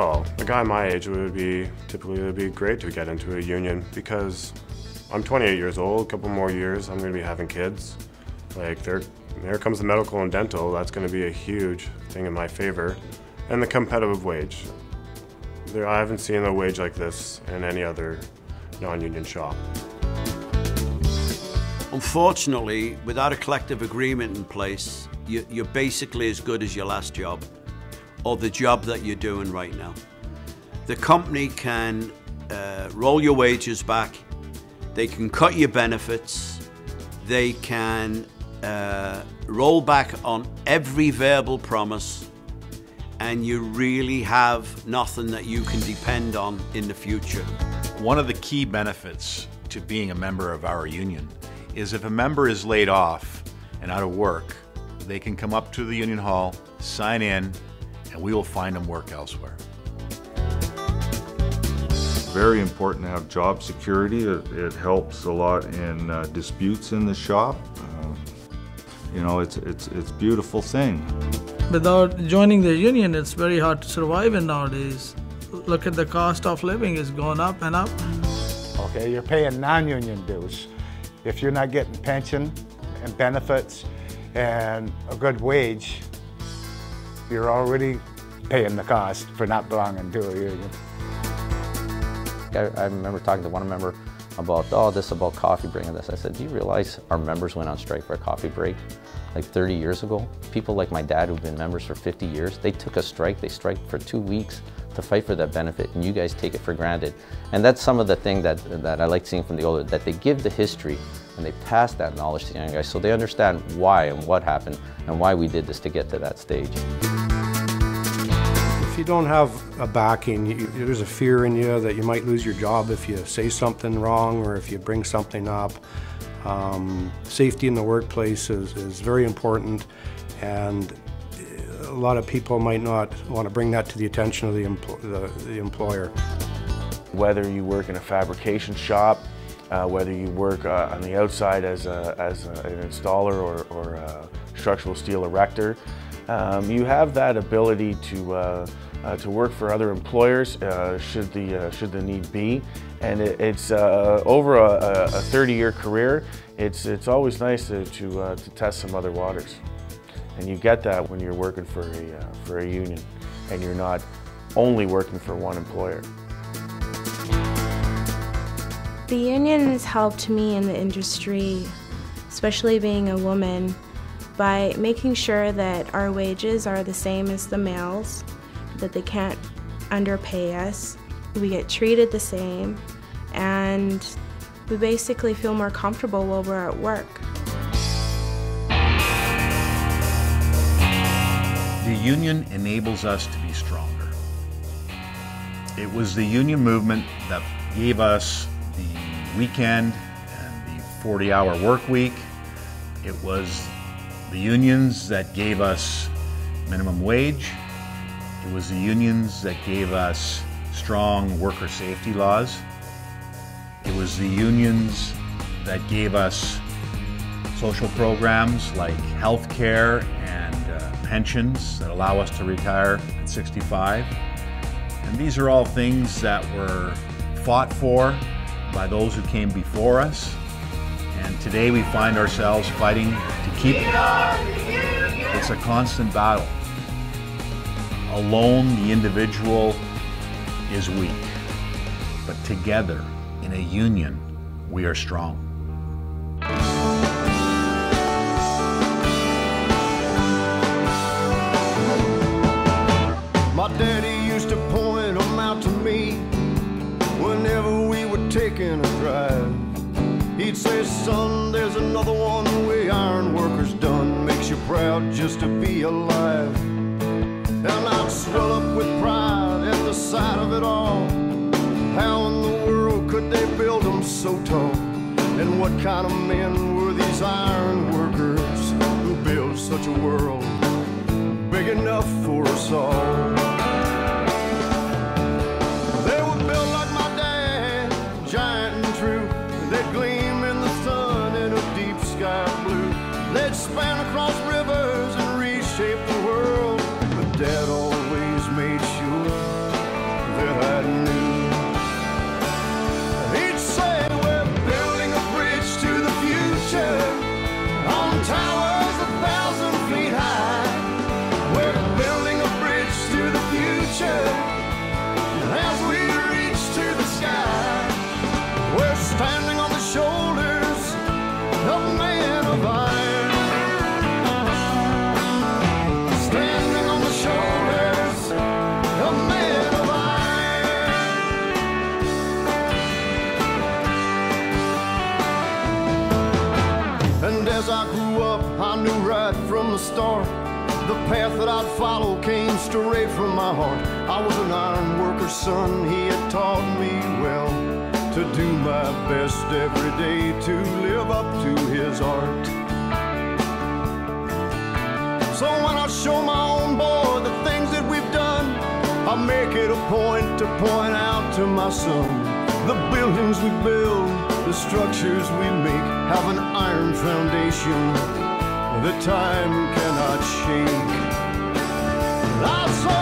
Well, a guy my age it would be great to get into a union because I'm 28 years old, a couple more years, I'm going to be having kids. Like, there comes the medical and dental, that's going to be a huge thing in my favor. And the competitive wage. I haven't seen a wage like this in any other non-union shop. Unfortunately, without a collective agreement in place, you're basically as good as your last job or the job that you're doing right now. The company can roll your wages back, they can cut your benefits, they can roll back on every verbal promise, and you really have nothing that you can depend on in the future. One of the key benefits to being a member of our union is if a member is laid off and out of work, they can come up to the union hall, sign in, and we will find them work elsewhere. Very important to have job security. It helps a lot in disputes in the shop. You know, it's a beautiful thing. Without joining the union, it's very hard to survive in nowadays. Look at the cost of living is going up and up. Okay, you're paying non-union dues. If you're not getting pension and benefits and a good wage, you're already paying the cost for not belonging to a union. I remember talking to one member about, about coffee break and this. I said, do you realize our members went on strike for a coffee break like 30 years ago? People like my dad who've been members for 50 years, they took a strike, they striked for 2 weeks to fight for that benefit, and you guys take it for granted. And that's some of the thing that I like seeing from the older, that they give the history and they pass that knowledge to the young guys so they understand why and what happened and why we did this to get to that stage. If you don't have a backing, there's a fear in you that you might lose your job if you say something wrong or if you bring something up. Safety in the workplace is very important, and a lot of people might not want to bring that to the attention of the employer. Whether you work in a fabrication shop, whether you work on the outside as an installer or a structural steel erector, you have that ability to work for other employers should the need be, and it's over a 30-year career. It's always nice to test some other waters, and you get that when you're working for a union, and you're not only working for one employer. The union has helped me in the industry, especially being a woman, by making sure that our wages are the same as the males, that they can't underpay us. We get treated the same, and we basically feel more comfortable while we're at work. The union enables us to be stronger. It was the union movement that gave us the weekend and the 40-hour work week. It was the unions that gave us minimum wage. It was the unions that gave us strong worker safety laws. It was the unions that gave us social programs like health care and pensions that allow us to retire at 65. And these are all things that were fought for by those who came before us. And today we find ourselves fighting to keep it. It's a constant battle. Alone, the individual is weak, but together, in a union, we are strong. My daddy used to point them out to me whenever we were taking a drive. He'd say, son, there's another one, the way Ironworkers done. Makes you proud just to be alive. And I'd swell up with pride at the sight of it all. How in the world could they build them so tall? And what kind of men were these ironworkers who built such a world big enough for us all? They were built like my dad, giant and true. They'd gleam in the sun in a deep sky blue. They'd span across rivers and reshape the world. But Dad always made sure The path that I'd follow came straight from my heart. I was an ironworker's son, he had taught me well to do my best every day to live up to his art. So when I show my own boy the things that we've done, I make it a point to point out to my son, the buildings we build, the structures we make have an iron foundation that time cannot shake. I saw